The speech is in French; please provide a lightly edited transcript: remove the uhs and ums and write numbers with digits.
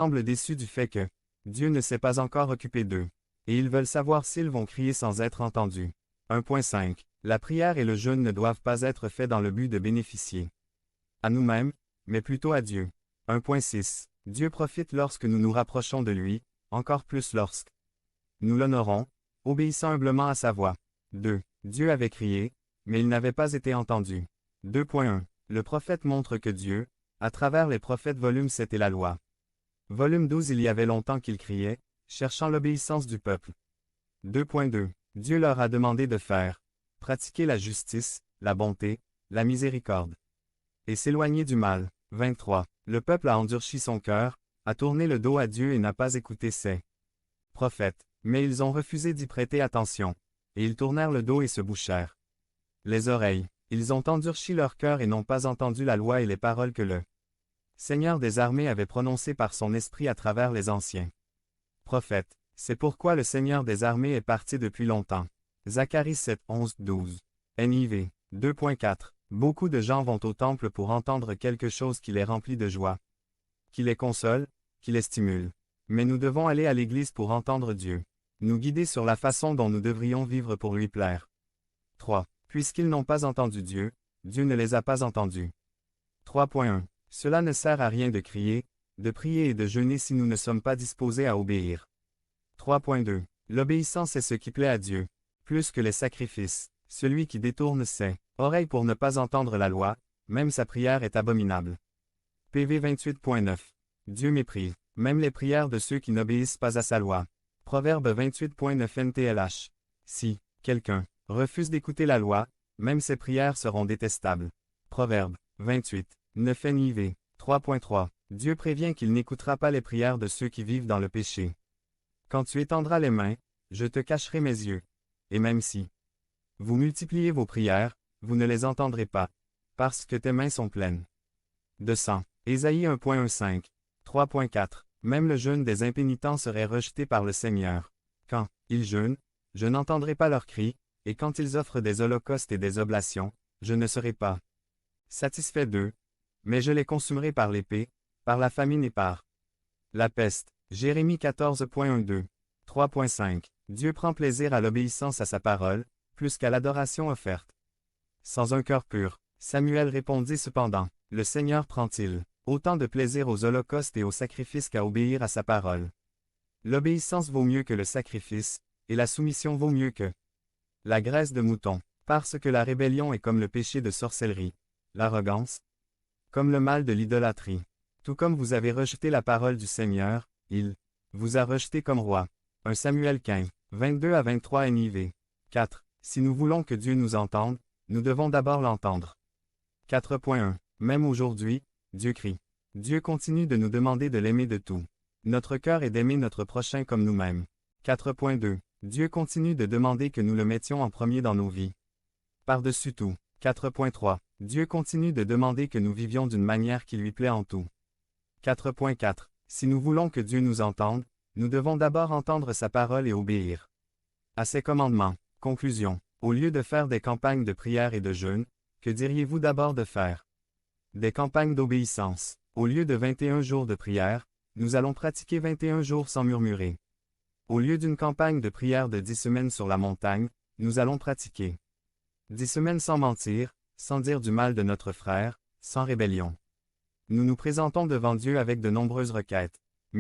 semblent déçus du fait que Dieu ne s'est pas encore occupé d'eux. Et ils veulent savoir s'ils vont crier sans être entendus. 1.5. La prière et le jeûne ne doivent pas être faits dans le but de bénéficier à nous-mêmes, mais plutôt à Dieu. 1.6. Dieu profite lorsque nous nous rapprochons de lui, encore plus lorsque nous l'honorons, obéissant humblement à sa voix. 2. Dieu avait crié, mais il n'avait pas été entendu. 2.1. Le prophète montre que Dieu, à travers les prophètes volume 7 et la loi. Volume 12 Il y avait longtemps qu'il criait, cherchant l'obéissance du peuple. 2.2. Dieu leur a demandé de faire, pratiquer la justice, la bonté, la miséricorde, et s'éloigner du mal. 23. Le peuple a endurci son cœur, a tourné le dos à Dieu et n'a pas écouté ses prophètes, mais ils ont refusé d'y prêter attention, et ils tournèrent le dos et se bouchèrent les oreilles. Ils ont endurci leur cœur et n'ont pas entendu la loi et les paroles que le Seigneur des armées avait prononcées par son esprit à travers les anciens prophètes. C'est pourquoi le Seigneur des armées est parti depuis longtemps. Zacharie 7, 11, 12. NIV 2.4. Beaucoup de gens vont au temple pour entendre quelque chose qui les remplit de joie, qui les console, qui les stimule. Mais nous devons aller à l'église pour entendre Dieu, nous guider sur la façon dont nous devrions vivre pour lui plaire. 3. Puisqu'ils n'ont pas entendu Dieu, Dieu ne les a pas entendus. 3.1. Cela ne sert à rien de crier, de prier et de jeûner si nous ne sommes pas disposés à obéir. 3.2. L'obéissance est ce qui plaît à Dieu, plus que les sacrifices. Celui qui détourne ses oreilles pour ne pas entendre la loi, même sa prière est abominable. PV 28.9. Dieu méprise, même les prières de ceux qui n'obéissent pas à sa loi. Proverbe 28.9 NTLH. Si quelqu'un refuse d'écouter la loi, même ses prières seront détestables. Proverbe 28. 9 NIV. 3.3. Dieu prévient qu'il n'écoutera pas les prières de ceux qui vivent dans le péché. Quand tu étendras les mains, je te cacherai mes yeux. Et même si vous multipliez vos prières, vous ne les entendrez pas, parce que tes mains sont pleines de sang. Ésaïe 1.15. 3.4. Même le jeûne des impénitents serait rejeté par le Seigneur. Quand ils jeûnent, je n'entendrai pas leurs cris, et quand ils offrent des holocaustes et des oblations, je ne serai pas satisfait d'eux, mais je les consumerai par l'épée, par la famine et par la peste. Jérémie 14.12. 3.5. Dieu prend plaisir à l'obéissance à sa parole, plus qu'à l'adoration offerte. Sans un cœur pur, Samuel répondit cependant, le Seigneur prend-il autant de plaisir aux holocaustes et aux sacrifices qu'à obéir à sa parole. L'obéissance vaut mieux que le sacrifice, et la soumission vaut mieux que la graisse de mouton, parce que la rébellion est comme le péché de sorcellerie, l'arrogance, comme le mal de l'idolâtrie. Tout comme vous avez rejeté la parole du Seigneur, il vous a rejeté comme roi. 1 Samuel 15, 22 à 23 NIV. 4. Si nous voulons que Dieu nous entende, nous devons d'abord l'entendre. 4.1. Même aujourd'hui, Dieu crie. Dieu continue de nous demander de l'aimer de tout notre cœur et d'aimer notre prochain comme nous-mêmes. 4.2. Dieu continue de demander que nous le mettions en premier dans nos vies. Par-dessus tout. 4.3. Dieu continue de demander que nous vivions d'une manière qui lui plaît en tout. 4.4. Si nous voulons que Dieu nous entende, nous devons d'abord entendre sa parole et obéir à ses commandements. Conclusion. Au lieu de faire des campagnes de prière et de jeûne, que diriez-vous d'abord de faire? Des campagnes d'obéissance. Au lieu de 21 jours de prière, nous allons pratiquer 21 jours sans murmurer. Au lieu d'une campagne de prière de 10 semaines sur la montagne, nous allons pratiquer 10 semaines sans mentir, sans dire du mal de notre frère, sans rébellion. Nous nous présentons devant Dieu avec de nombreuses requêtes.